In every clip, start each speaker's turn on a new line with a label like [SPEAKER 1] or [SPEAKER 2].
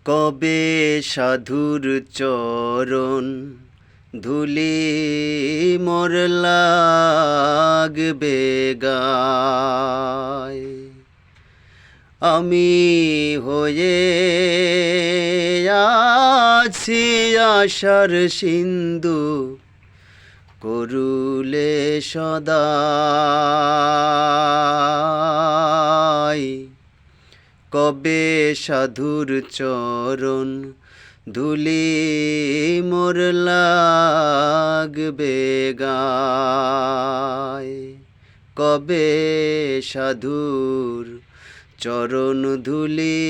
[SPEAKER 1] কবে সাধুর চরণ ধুলি মোর লাগবে গায়। আমি হয়ে আছি আশার সিন্ধু করুলে সদাই। কবে সাধুর চরণ ধুলি মোর লাগবে গায়। কবে সাধুর চরণ ধুলি।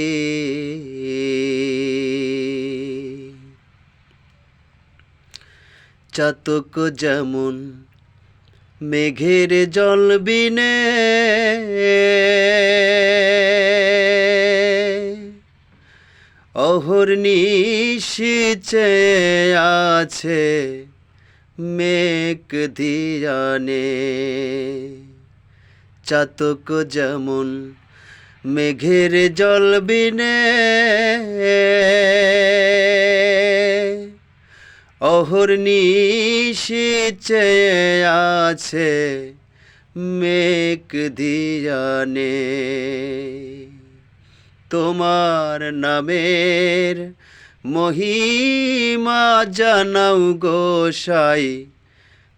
[SPEAKER 1] চাতক যেমন মেঘের জল বিনে অহর্নিশি চেয়ে আছে মেঘ ধিয়ানে। চাতক যেমন মেঘের জল বিনে অহর্নিশি চেয়ে আছে মেঘ ধিয়ানে। তোমার নামের মহিমা জানাও গোসাই,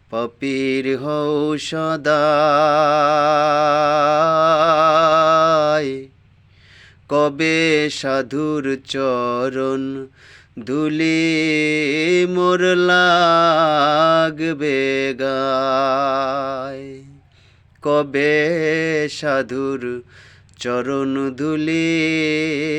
[SPEAKER 1] পাপীর হও সদাই। কবে সাধুর চরণ ধুলি মোর লাগবে গায়। কবে সাধুর চরণ ধুলি।